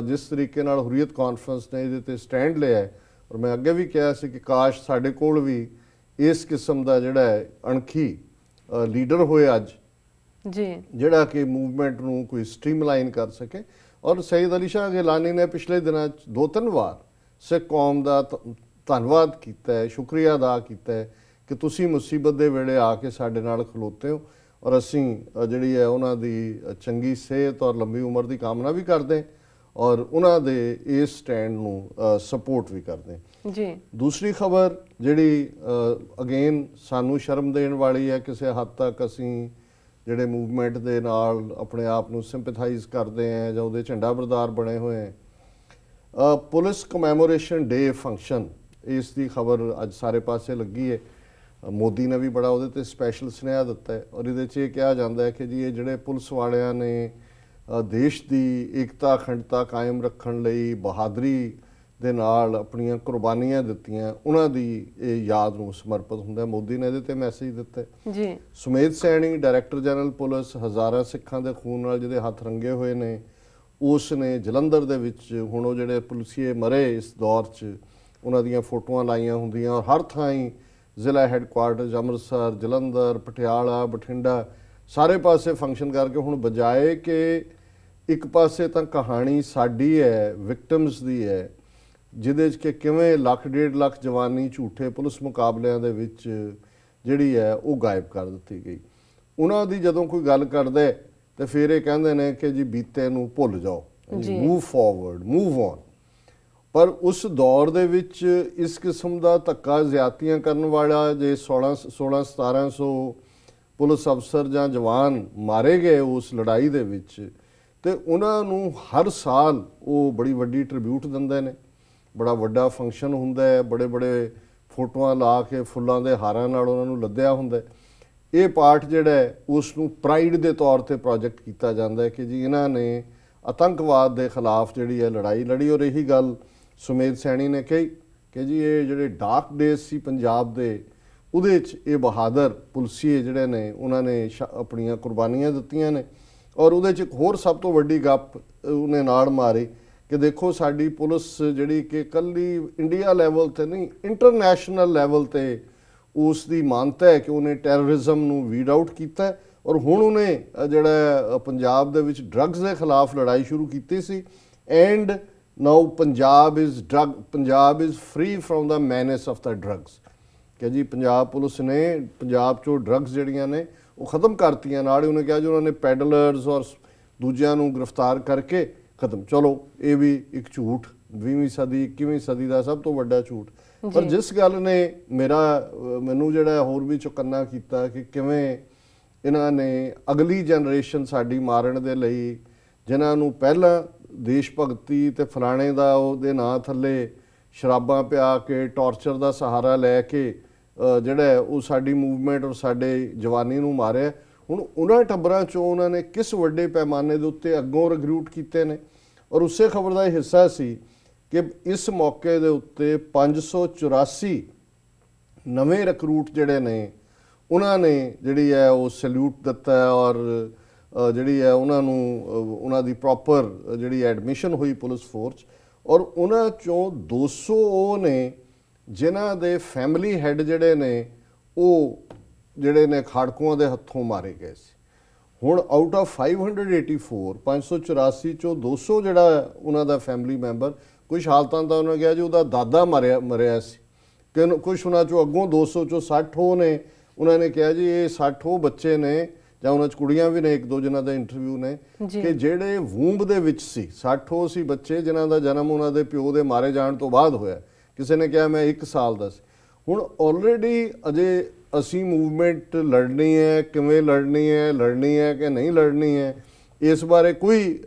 जिस तरीके नाल हुरीयत कॉन्फ्रेंस ने ये स्टैंड लिया है, और मैं अगे भी कहा सी कि काश साडे कोल भी इस किस्म का जिहड़ा है अणखी लीडर होए अज जी, जिहड़ा कि मूवमेंट नूं कोई स्ट्रीमलाइन कर सके। और सईद अली शाह गिलानी ने पिछले दिनों 2-3 बार सिख कौम का धन्नवाद किया है, शुक्रिया अदा किया है कि तुसी मुसीबत के वेले आके साडे नाल खलोते हो, और असी जी है उन्होंने चंगी सेहत और लंबी उम्र की कामना भी करते हैं, और उन्होंने इस स्टैंड नूं सपोर्ट भी करते हैं जी। दूसरी खबर जी अगेन सानू शर्म देने वाली है, किसी हद तक असी जिहड़े मूवमेंट के नाल अपने आप नूं सिंपैथाइज करते हैं जां उहदे झंडा बरदार बने हुए हैं। पुलिस कमैमोरेशन डे फंक्शन, इसकी खबर अज सारे पासे लगी है। मोदी ने भी बड़ा वो स्पैशल सुनेहा दिता है, और ये कहा जाता है कि जी ये जोड़े पुलिस वालियां ने देश की एकता अखंडता कायम रखने लई बहादरी दे नाल अपनियां कुर्बानियां दित्तियां, उन्हां दी याद नूं समर्पित हुंदा। मोदी ने इहदे ते मैसेज दिता है जी। Sumedh Saini director general police हज़ारां सिखां दे खून नाल जिहदे हत्थ रंगे हुए ने, उसने जलंधर दे विच हुण ओह जिहड़े पुलिसिए मरे इस दौर च उन्हां दीयां फोटोआं लाईयां हुंदियां, और हर थां जिला हैडकुआर्टर्स अमृतसर, जलंधर, पटियाला, बठिंडा सारे पासे फंक्शन करके हुण बजाए कि एक पासे तो कहानी साडी है, विक्टिम्स दी है, जिहदे कि किवें लाख 1.5 लाख जवानी झूठे पुलिस मुकाबलियां दे विच जिहड़ी है वो गायब कर दित्ती गई। उन्हां दी जदों कोई गल करदे ते फिर ये कहंदे ने कि जी बीते नूं भुल जाओ, मूव फॉरवर्ड, मूव ऑन। पर उस दौर दे विच इस किस्म का धक्का ज्यादतियां करन वाला जे 1600-1700 पुलिस अफसर जां जवान मारे गए उस लड़ाई दे विच, ते उन्हां नूं हर साल वो बड़ी वड्डी ट्रिब्यूट दिंदे ने, बड़ा वड्डा फंक्शन हुंदा है, बड़े बड़े फोटोआं ला के फुल्लां दे हारां नाल उन्हां नूं लद्दिया हुंदा है। ये पार्ट जिहड़ा है उस नूं प्राइड दे तौर ते प्रोजैक्ट कीता जांदा है कि जी इन्हां ने आतंकवाद के खिलाफ जिहड़ी है लड़ाई लड़ी। और यही गल सुमेध सैनी ने कही कि जी ये जिहड़े डार्क डेज सी पंजाब दे, उहदे च ये बहादुर पुलसीए जिहड़े ने उन्होंने अपनियां कुर्बानियां दित्तियां ने। और उहदे च एक होर सब तो वड्डी गप उन्हें नाड़ मारी कि देखो साडी पुलिस जिहड़ी कि कल्ली इंडिया लैवल ते नहीं इंटरनैशनल लैवल ते उसकी मानता है कि उन्हें टैररिज्म नूं वीड आउट कीता है, और हुण उन्हें जिहड़ा पंजाब दे विच ड्रग्स के खिलाफ लड़ाई शुरू कीती सी। And now Punjab is free from the menace of the drugs, कि जी पंजाब पुलिस ने पंजाब चो ड्रग्स जिहड़ियां ने वो खत्म करतियां। नाल उन्होंने कहा जी उन्होंने पैडलर्स और दूजियां नूं गिरफ्तार करके खत्म। चलो ये भी एक झूठ 20वीं सदी 21वीं सदी का सब तो वड्डा झूठ। पर जिस गल ने मैनू जिहड़ा होर भी चौकन्ना कीता कि किवें इन्हां ने अगली जनरेशन साडी मारन दे लई, जिन्हां नूं पहलां देश भगती ते फलाणे दा उहदे नां थल्ले शराबां पिया के टॉर्चर का सहारा लैके जिहड़ा वो साडी मूवमेंट और साडे जवानी नूं मारिया। हुण उन्हां टब्बरां चों उन्होंने किस वड्डे पैमाने दे उत्ते अग्गों रिक्रूट कीते ने। और उसे खबर का हिस्सा सी कि इस मौके दे उत्ते 584 ਨਵੇਂ ਰਿਕਰੂਟ ਜਿਹੜੇ ਨੇ ਉਹਨਾਂ ਨੇ ਜਿਹੜੀ ਹੈ ਉਹ ਸੈਲੂਟ ਦਿੱਤਾ ਹੈ ਔਰ ਜਿਹੜੀ ਹੈ ਉਹਨਾਂ ਨੂੰ ਉਹਨਾਂ ਦੀ ਪ੍ਰੋਪਰ ਜਿਹੜੀ ਐਡਮਿਸ਼ਨ ਹੋਈ ਪੁਲਿਸ ਫੋਰਸ ਔਰ ਉਹਨਾਂ ਚੋਂ 200 ਉਹ ਨੇ ਜਿਨ੍ਹਾਂ ਦੇ ਫੈਮਿਲੀ ਹੈਡ ਜਿਹੜੇ ਨੇ ਉਹ ਜਿਹੜੇ ਨੇ ਖਾੜਕੂਆਂ ਦੇ ਹੱਥੋਂ ਮਾਰੇ ਗਏ ਸੀ। ਹੁਣ ਆਊਟ ਆਫ 584 ਚੋਂ 200 ਜਿਹੜਾ ਉਹਨਾਂ ਦਾ ਫੈਮਿਲੀ ਮੈਂਬਰ, ਕੁਝ ਹਾਲਤਾਂ ਤਾਂ ਉਹਨਾਂ ਕਿਹਾ ਜੀ ਉਹਦਾ ਦਾਦਾ ਮਰਿਆ ਸੀ, ਕਿ ਕੁਝ ਉਹਨਾਂ ਚੋਂ ਅੱਗੋਂ 200 ਚੋਂ 60 ਉਹ ਨੇ ਉਹਨਾਂ ਨੇ ਕਿਹਾ ਜੀ ਇਹ 60 ਉਹ ਬੱਚੇ ਨੇ ਜਾਂ ਉਹਨਾਂ 'ਚ ਕੁੜੀਆਂ ਵੀ ਨੇ, ਇੱਕ ਦੋ ਜਿਨ੍ਹਾਂ ਦਾ ਇੰਟਰਵਿਊ ਨੇ ਕਿ ਜਿਹੜੇ ਵੂੰਬ ਦੇ ਵਿੱਚ ਸੀ। 60 ਉਹ ਸੀ ਬੱਚੇ ਜਿਨ੍ਹਾਂ ਦਾ ਜਨਮ ਉਹਨਾਂ ਦੇ ਪਿਓ ਦੇ ਮਾਰੇ ਜਾਣ ਤੋਂ ਬਾਅਦ ਹੋਇਆ। ਕਿਸੇ ਨੇ ਕਿਹਾ ਮੈਂ 1 ਸਾਲ ਦਾ ਸੀ। ਹੁਣ ਆਲਰੇਡੀ ਅਜੇ ਅਸੀਂ ਮੂਵਮੈਂਟ ਲੜਨੀ ਹੈ, ਕਿਵੇਂ ਲੜਨੀ ਹੈ ਕਿ ਨਹੀਂ ਲੜਨੀ ਹੈ, ਇਸ ਬਾਰੇ ਕੋਈ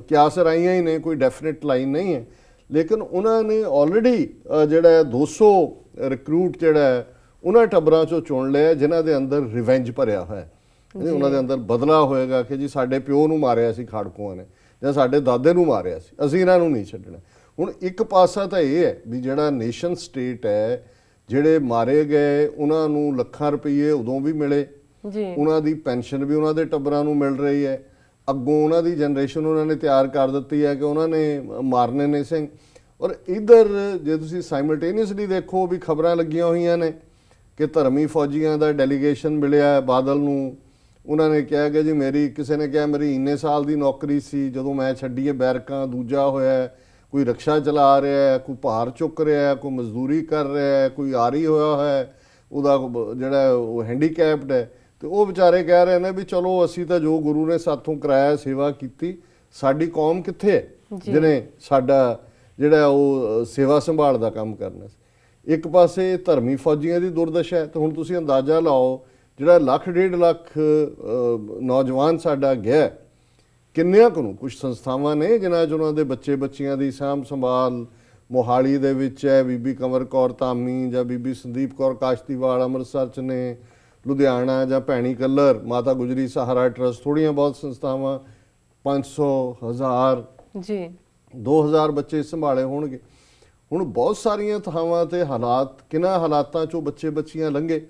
ਕਿਆਸ ਰਾਈਆਂ ਹੀ ਨੇ, ਕੋਈ ਡੈਫੀਨਿਟ ਲਾਈਨ ਨਹੀਂ ਹੈ। ਲੇਕਿਨ ਉਹਨਾਂ ਨੇ ਆਲਰੇਡੀ ਜਿਹੜਾ 200 ਰਿਕਰੂਟ ਜਿਹੜਾ ਉਹਨਾਂ ਟੱਬਰਾਂ 'ਚੋਂ ਚੁਣ ਲਿਆ ਜਿਨ੍ਹਾਂ ਦੇ ਅੰਦਰ ਰਿਵੈਂਜ ਭਰਿਆ ਹੋਇਆ, ਉਹਨਾਂ ਦੇ ਅੰਦਰ ਬਦਲਾ ਹੋਏਗਾ ਕਿ ਜੀ ਸਾਡੇ ਪਿਓ ਨੂੰ ਮਾਰਿਆ ਸੀ ਖਾੜਕੂਆਂ ਨੇ ਜਾਂ ਸਾਡੇ ਦਾਦੇ ਨੂੰ ਮਾਰਿਆ ਸੀ, ਅਸੀਂ ਇਹਨਾਂ ਨੂੰ ਨਹੀਂ ਛੱਡਣਾ। ਹੁਣ ਇੱਕ ਪਾਸਾ ਤਾਂ ਇਹ ਹੈ ਵੀ ਜਿਹੜਾ ਨੇਸ਼ਨ ਸਟੇਟ ਹੈ, ਜਿਹੜੇ ਮਾਰੇ ਗਏ ਉਹਨਾਂ ਨੂੰ ਲੱਖਾਂ ਰੁਪਈਏ ਉਦੋਂ ਵੀ ਮਿਲੇ, ਉਹਨਾਂ ਦੀ ਪੈਨਸ਼ਨ ਵੀ ਉਹਨਾਂ ਦੇ ਟੱਬਰਾਂ ਨੂੰ ਮਿਲ ਰਹੀ ਹੈ। ਅੱਗੋਂ ਉਹਨਾਂ ਦੀ ਜਨਰੇਸ਼ਨ ਉਹਨਾਂ ਨੇ ਤਿਆਰ ਕਰ ਦਿੱਤੀ ਹੈ ਕਿ ਉਹਨਾਂ ਨੇ ਮਾਰਨੇ ਨੇ ਸਿੰਘ। ਔਰ ਇੱਧਰ ਜੇ ਤੁਸੀਂ ਸਾਈਮਲਟੇਨੀਅਸਲੀ ਦੇਖੋ ਵੀ ਖਬਰਾਂ ਲੱਗੀਆਂ ਹੋਈਆਂ ਨੇ ਕਿ ਧਰਮੀ ਫੌਜੀਆਂ ਦਾ ਡੈਲੀਗੇਸ਼ਨ ਮਿਲਿਆ ਬਾਦਲ ਨੂੰ, ਉਹਨਾਂ ਨੇ ਕਿਹਾ ਕਿ ਜੀ ਕਿਸੇ ਨੇ ਕਿਹਾ ਮੇਰੀ ਇੰਨੇ ਸਾਲ ਦੀ ਨੌਕਰੀ ਸੀ, ਜਦੋਂ ਮੈਂ ਛੱਡੀ ਹੈ ਬੈਰਕਾਂ, ਦੂਜਾ ਹੋਇਆ ਕੋਈ ਰਕਸ਼ਾ ਚਲਾ ਰਿਹਾ ਹੈ, ਕੋਈ ਭਾਰ ਚੁੱਕ ਰਿਹਾ ਹੈ, ਕੋਈ ਮਜ਼ਦੂਰੀ ਕਰ ਰਿਹਾ ਹੈ, ਕੋਈ ਆਰੀ ਹੋਇਆ ਹੈ, ਉਹਦਾ ਜਿਹੜਾ ਉਹ ਹੈਂਡੀਕੈਪਡ ਹੈ, ਤੇ ਉਹ ਵਿਚਾਰੇ ਕਹਿ ਰਹੇ ਨੇ ਵੀ ਚਲੋ ਅਸੀਂ ਤਾਂ ਜੋ ਗੁਰੂ ਨੇ ਸਾਥੋਂ ਕਰਾਇਆ ਸੇਵਾ ਕੀਤੀ, ਸਾਡੀ ਕੌਮ ਕਿੱਥੇ ਹੈ ਜਿਹਨੇ ਸਾਡਾ ਜਿਹੜਾ ਉਹ ਸੇਵਾ ਸੰਭਾਲ ਦਾ ਕੰਮ ਕਰਨਾ ਸੀ। ਇੱਕ ਪਾਸੇ ਧਰਮੀ ਫੌਜੀਆਂ ਦੀ ਦੁਰਦਸ਼ਾ ਹੈ, ਤੇ ਹੁਣ ਤੁਸੀਂ ਅੰਦਾਜ਼ਾ ਲਾਓ ਜਿਹੜਾ 1.5 ਲੱਖ ਨੌਜਵਾਨ ਸਾਡਾ ਗਿਆ, ਕਿੰਨਿਆਂ ਕੁ ਨੂੰ, ਕੁਝ ਸੰਸਥਾਵਾਂ ਨੇ ਜਿਨ੍ਹਾਂ 'ਚ ਉਹਨਾਂ ਦੇ ਬੱਚੇ ਬੱਚੀਆਂ ਦੀ ਸਾਂਭ ਸੰਭਾਲ ਮੋਹਾਲੀ ਦੇ ਵਿੱਚ ਹੈ, ਬੀਬੀ ਕੰਵਰ ਕੌਰ ਧਾਮੀ ਜਾਂ ਬੀਬੀ ਸੰਦੀਪ ਕੌਰ ਕਾਸ਼ਤੀਵਾਲ ਅੰਮ੍ਰਿਤਸਰ 'ਚ ਨੇ, ਲੁਧਿਆਣਾ ਜਾਂ ਭੈਣੀ ਕੱਲਰ ਮਾਤਾ ਗੁਜਰੀ ਸਹਾਰਾ ਟਰਸਟ, ਥੋੜ੍ਹੀਆਂ ਬਹੁਤ ਸੰਸਥਾਵਾਂ 500 1000 2000 ਬੱਚੇ ਸੰਭਾਲੇ ਹੋਣਗੇ। ਹੁਣ ਬਹੁਤ ਸਾਰੀਆਂ ਥਾਵਾਂ 'ਤੇ ਹਾਲਾਤ, ਕਿਹਨਾਂ ਹਾਲਾਤਾਂ 'ਚੋਂ ਬੱਚੇ ਬੱਚੀਆਂ ਲੰਘੇ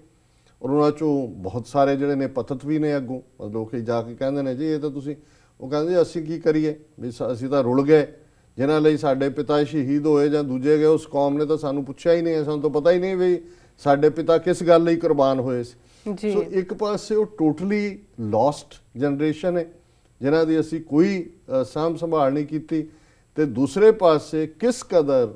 ਔਰ ਉਹਨਾਂ 'ਚੋਂ ਬਹੁਤ ਸਾਰੇ ਜਿਹੜੇ ਨੇ ਪਤਤ ਵੀ ਨੇ ਅੱਗੋਂ, ਲੋਕ ਜਾ ਕੇ ਕਹਿੰਦੇ ਨੇ ਜੀ ਇਹ ਤਾਂ ਤੁਸੀਂ, ਉਹ ਕਹਿੰਦੇ ਅਸੀਂ ਕੀ ਕਰੀਏ ਵੀ ਅਸੀਂ ਤਾਂ ਰੁਲ ਗਏ, ਜਿਨ੍ਹਾਂ ਲਈ ਸਾਡੇ ਪਿਤਾ ਸ਼ਹੀਦ ਹੋਏ ਜਾਂ ਦੂਜੇ ਗਏ ਉਸ ਕੌਮ ਨੇ ਤਾਂ ਸਾਨੂੰ ਪੁੱਛਿਆ ਹੀ ਨਹੀਂ, ਸਾਨੂੰ ਤਾਂ ਪਤਾ ਹੀ ਨਹੀਂ ਵੀ ਸਾਡੇ ਪਿਤਾ ਕਿਸ ਗੱਲ ਲਈ ਕੁਰਬਾਨ ਹੋਏ ਸੀ। ਸੋ ਇੱਕ ਪਾਸੇ ਉਹ ਟੋਟਲੀ ਲੋਸਟ ਜਨਰੇਸ਼ਨ ਹੈ ਜਿਨ੍ਹਾਂ ਦੀ ਅਸੀਂ ਕੋਈ ਸਾਂਭ ਸੰਭਾਲ ਨਹੀਂ ਕੀਤੀ, ਤੇ ਦੂਸਰੇ ਪਾਸੇ ਕਿਸ ਕਦਰ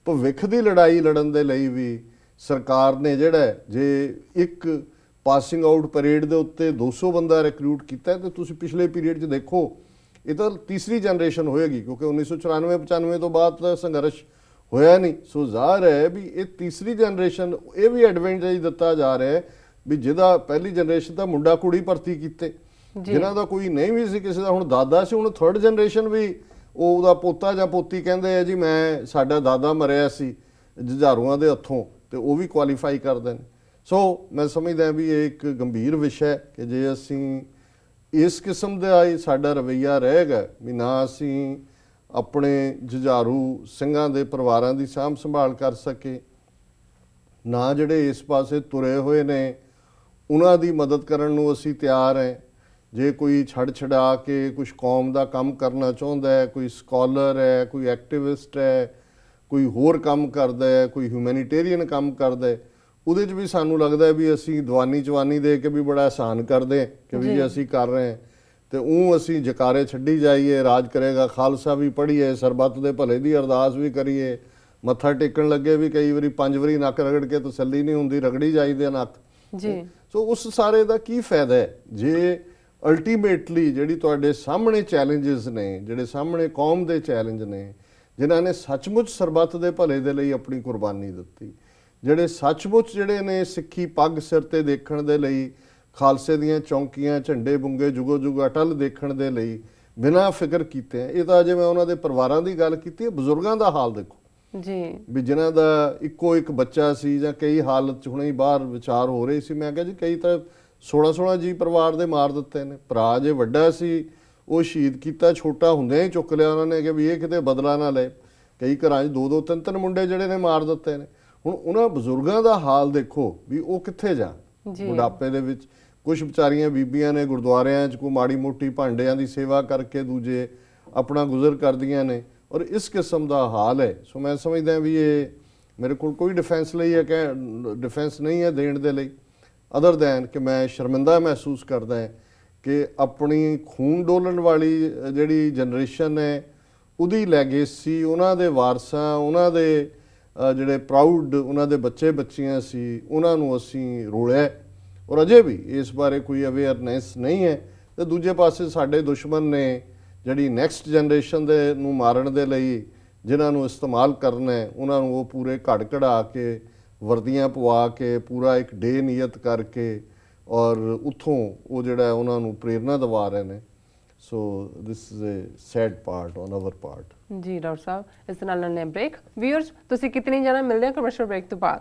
ਭਵਿੱਖ ਦੀ ਲੜਾਈ ਲੜਨ ਦੇ ਲਈ ਵੀ ਸਰਕਾਰ ਨੇ ਜਿਹੜਾ ਜੇ ਇੱਕ ਪਾਸਿੰਗ ਆਊਟ ਪਰੇਡ ਦੇ ਉੱਤੇ 200 ਬੰਦਾ ਰਿਕਰੂਟ ਕੀਤਾ, ਤੇ ਤੁਸੀਂ ਪਿਛਲੇ ਪੀਰੀਅਡ 'ਚ ਦੇਖੋ ਇਹ ਤਾਂ ਤੀਸਰੀ ਜਨਰੇਸ਼ਨ ਹੋਏਗੀ ਕਿਉਂਕਿ 1994-95 ਤੋਂ ਬਾਅਦ ਤਾਂ ਸੰਘਰਸ਼ ਹੋਇਆ ਨਹੀਂ। ਸੋ ਜ਼ਾਹਰ ਹੈ ਵੀ ਇਹ ਤੀਸਰੀ ਜਨਰੇਸ਼ਨ, ਇਹ ਵੀ ਐਡਵਾਂਟੇਜ ਦਿੱਤਾ ਜਾ ਰਿਹਾ ਹੈ ਵੀ ਜਿਹਦਾ ਪਹਿਲੀ ਜਨਰੇਸ਼ਨ ਤਾਂ ਮੁੰਡਾ ਕੁੜੀ ਭਰਤੀ ਕੀਤੇ, ਜਿਨ੍ਹਾਂ ਦਾ ਕੋਈ ਨਹੀਂ ਵੀ ਸੀ, ਕਿਸੇ ਦਾ ਹੁਣ ਦਾਦਾ ਸੀ, ਹੁਣ ਥਰਡ ਜਨਰੇਸ਼ਨ ਵੀ ਉਹਦਾ ਪੋਤਾ ਜਾਂ ਪੋਤੀ ਕਹਿੰਦੇ ਆ ਜੀ ਸਾਡਾ ਦਾਦਾ ਮਰਿਆ ਸੀ ਜੁਝਾਰੂਆਂ ਦੇ ਹੱਥੋਂ, ਤੇ ਉਹ ਵੀ ਕੁਆਲੀਫਾਈ ਕਰਦੇ ਨੇ। ਸੋ ਮੈਂ ਸਮਝਦਾ ਵੀ ਇਹ ਇੱਕ ਗੰਭੀਰ ਵਿਸ਼ਾ ਹੈ ਕਿ ਜੇ ਅਸੀਂ ਇਸ ਕਿਸਮ ਦਾ ਹੀ ਸਾਡਾ ਰਵੱਈਆ ਰਹੇਗਾ ਵੀ ਨਾ ਅਸੀਂ ਆਪਣੇ ਜੁਝਾਰੂ ਸਿੰਘਾਂ ਦੇ ਪਰਿਵਾਰਾਂ ਦੀ ਸਾਂਭ ਸੰਭਾਲ ਕਰ ਸਕੇ, ਨਾ ਜਿਹੜੇ ਇਸ ਪਾਸੇ ਤੁਰੇ ਹੋਏ ਨੇ ਉਹਨਾਂ ਦੀ ਮਦਦ ਕਰਨ ਨੂੰ ਅਸੀਂ ਤਿਆਰ ਹੈ। ਜੇ ਕੋਈ ਛੱਡ ਛਡਾ ਕੇ ਕੁਝ ਕੌਮ ਦਾ ਕੰਮ ਕਰਨਾ ਚਾਹੁੰਦਾ ਹੈ, ਕੋਈ ਸਕਾਲਰ ਹੈ, ਕੋਈ ਐਕਟਿਵਿਸਟ ਹੈ, ਕੋਈ ਹੋਰ ਕੰਮ ਕਰਦਾ ਹੈ, ਕੋਈ ਹਿਊਮੈਨਿਟੇਰੀਅਨ ਕੰਮ ਕਰਦਾ ਹੈ, ਉਹਦੇ 'ਚ ਵੀ ਸਾਨੂੰ ਲੱਗਦਾ ਵੀ ਅਸੀਂ ਦੀਵਾਨੀ ਚਵਾਨੀ ਦੇ ਕੇ ਵੀ ਬੜਾ ਆਸਾਨ ਕਰਦੇ ਕਿ ਵੀ ਜੇ ਅਸੀਂ ਕਰ ਰਹੇ ਹਾਂ ਤੇ ਉਹ ਅਸੀਂ ਜਕਾਰੇ ਛੱਡੀ ਜਾਈਏ, ਰਾਜ ਕਰੇਗਾ ਖਾਲਸਾ ਵੀ ਪੜ੍ਹੀਏ, ਸਰਬੱਤ ਦੇ ਭਲੇ ਦੀ ਅਰਦਾਸ ਵੀ ਕਰੀਏ, ਮੱਥਾ ਟੇਕਣ ਲੱਗੇ ਵੀ ਕਈ ਵਾਰੀ 5 ਵਾਰੀ ਨੱਕ ਰਗੜ ਕੇ ਤਸੱਲੀ ਨਹੀਂ ਹੁੰਦੀ, ਰਗੜੀ ਜਾਈਦੇ ਨੱਕ। ਸੋ ਉਸ ਸਾਰੇ ਦਾ ਕੀ ਫਾਇਦਾ ਹੈ ਜੇ ਅਲਟੀਮੇਟਲੀ ਜਿਹੜੀ ਤੁਹਾਡੇ ਸਾਹਮਣੇ ਚੈਲੰਜਸ ਨੇ, ਜਿਹੜੇ ਸਾਹਮਣੇ ਕੌਮ ਦੇ ਚੈਲੰਜ ਨੇ, ਜਿਨ੍ਹਾਂ ਨੇ ਸੱਚਮੁੱਚ ਸਰਬੱਤ ਦੇ ਭਲੇ ਦੇ ਲਈ ਆਪਣੀ ਕੁਰਬਾਨੀ ਦਿੱਤੀ, ਜਿਹੜੇ ਸੱਚਮੁੱਚ ਜਿਹੜੇ ਨੇ ਸਿੱਖੀ ਪੱਗ ਸਿਰ ਤੇ ਦੇਖਣ ਦੇ ਲਈ, ਖਾਲਸੇ ਦੀਆਂ ਚੌਂਕੀਆਂ ਝੰਡੇ ਬੁੰਗੇ ਜੁਗੋ ਜੁਗ ਅਟਲ ਦੇਖਣ ਦੇ ਲਈ ਬਿਨਾਂ ਫਿਕਰ ਕੀਤੇ, ਇਹ ਤਾਂ ਅਜੇ ਮੈਂ ਉਹਨਾਂ ਦੇ ਪਰਿਵਾਰਾਂ ਦੀ ਗੱਲ ਕੀਤੀ ਹੈ। ਬਜ਼ੁਰਗਾਂ ਦਾ ਹਾਲ ਦੇਖੋ ਵੀ ਜਿਨ੍ਹਾਂ ਦਾ ਇੱਕੋ ਇੱਕ ਬੱਚਾ ਸੀ ਜਾਂ ਕਈ ਹਾਲਤ 'ਚ ਹੁਣੇ ਹੀ ਬਾਹਰ ਵਿਚਾਰ ਹੋ ਰਹੀ ਸੀ, ਮੈਂ ਕਿਹਾ ਜੀ ਕਈ ਤਾਂ 16 ਜੀ ਪਰਿਵਾਰ ਦੇ ਮਾਰ ਦਿੱਤੇ ਨੇ। ਭਰਾ ਜੇ ਵੱਡਾ ਸੀ ਉਹ ਸ਼ਹੀਦ ਕੀਤਾ, ਛੋਟਾ ਹੁੰਦਿਆਂ ਹੀ ਚੁੱਕ ਲਿਆ ਉਹਨਾਂ ਨੇ ਕਿ ਵੀ ਇਹ ਕਿਤੇ ਬਦਲਾ ਨਾ ਲਏ। ਕਈ ਘਰਾਂ 'ਚ 2-2 3-3 ਮੁੰਡੇ ਜਿਹੜੇ ਨੇ ਮਾਰ ਦਿੱਤੇ ਨੇ। ਹੁਣ ਉਹਨਾਂ ਬਜ਼ੁਰਗਾਂ ਦਾ ਹਾਲ ਦੇਖੋ ਵੀ ਉਹ ਕਿੱਥੇ ਜਾਣ ਬੁਢਾਪੇ ਦੇ ਵਿੱਚ। ਕੁਝ ਵਿਚਾਰੀਆਂ ਬੀਬੀਆਂ ਨੇ ਗੁਰਦੁਆਰਿਆਂ 'ਚ ਕੋਈ ਮਾੜੀ ਮੋਟੀ ਭਾਂਡਿਆਂ ਦੀ ਸੇਵਾ ਕਰਕੇ ਦੂਜੇ ਆਪਣਾ ਗੁਜ਼ਰ ਕਰਦੀਆਂ ਨੇ, ਔਰ ਇਸ ਕਿਸਮ ਦਾ ਹਾਲ ਹੈ। ਸੋ ਮੈਂ ਸਮਝਦਾ ਵੀ ਇਹ ਮੇਰੇ ਕੋਲ ਕੋਈ ਡਿਫੈਂਸ ਲਈ ਹੈ ਕਿ ਡਿਫੈਂਸ ਨਹੀਂ ਹੈ ਦੇਣ ਦੇ ਲਈ, ਅਦਰ ਦੈਨ ਕਿ ਮੈਂ ਸ਼ਰਮਿੰਦਾ ਮਹਿਸੂਸ ਕਰਦਾ ਹੈ ਕਿ ਆਪਣੀ ਖੂਨ ਡੋਲਣ ਵਾਲੀ ਜਿਹੜੀ ਜਨਰੇਸ਼ਨ ਹੈ ਉਹਦੀ ਲੈਗੇਸੀ, ਉਹਨਾਂ ਦੇ ਵਾਰਸਾਂ, ਉਹਨਾਂ ਦੇ ਜਿਹੜੇ ਪ੍ਰਾਊਡ ਉਹਨਾਂ ਦੇ ਬੱਚੇ ਬੱਚੀਆਂ ਸੀ, ਉਹਨਾਂ ਨੂੰ ਅਸੀਂ ਰੋਲਿਆ, ਔਰ ਅਜੇ ਵੀ ਇਸ ਬਾਰੇ ਕੋਈ ਅਵੇਅਰਨੈਸ ਨਹੀਂ ਹੈ। ਤੇ ਦੂਜੇ ਪਾਸੇ ਸਾਡੇ ਦੁਸ਼ਮਣ ਨੇ ਜਿਹੜੀ ਨੈਕਸਟ ਜਨਰੇਸ਼ਨ ਦੇ ਨੂੰ ਮਾਰਨ ਦੇ ਲਈ ਜਿਨ੍ਹਾਂ ਨੂੰ ਇਸਤੇਮਾਲ ਕਰਨਾ ਹੈ, ਉਹਨਾਂ ਨੂੰ ਉਹ ਪੂਰੇ ਘੜ ਘੜਾ ਕੇ ਵਰਦੀਆਂ ਪਵਾ ਕੇ ਪੂਰਾ ਇੱਕ ਡੇ ਨਿਯਤ ਕਰਕੇ ਔਰ ਉੱਥੋਂ ਉਹ ਜਿਹੜਾ ਉਹਨਾਂ ਨੂੰ ਪ੍ਰੇਰਨਾ ਦਿਵਾ ਰਹੇ ਨੇ। So this is a sad part on our part.
ਜੀ ਡਾਕਟਰ ਸਾਹਿਬ, ਇਸ ਨਾਲ ਲੈਣੇ ਬ੍ਰੇਕ। ਵੀਅਰਸ ਤੁਸੀਂ ਕਿਤਨੀ ਜਣਾ ਮਿਲਦੇ ਆ ਕਮਰਸ਼ੀਅਲ ਬ੍ਰੇਕ ਤੋਂ ਬਾਅਦ।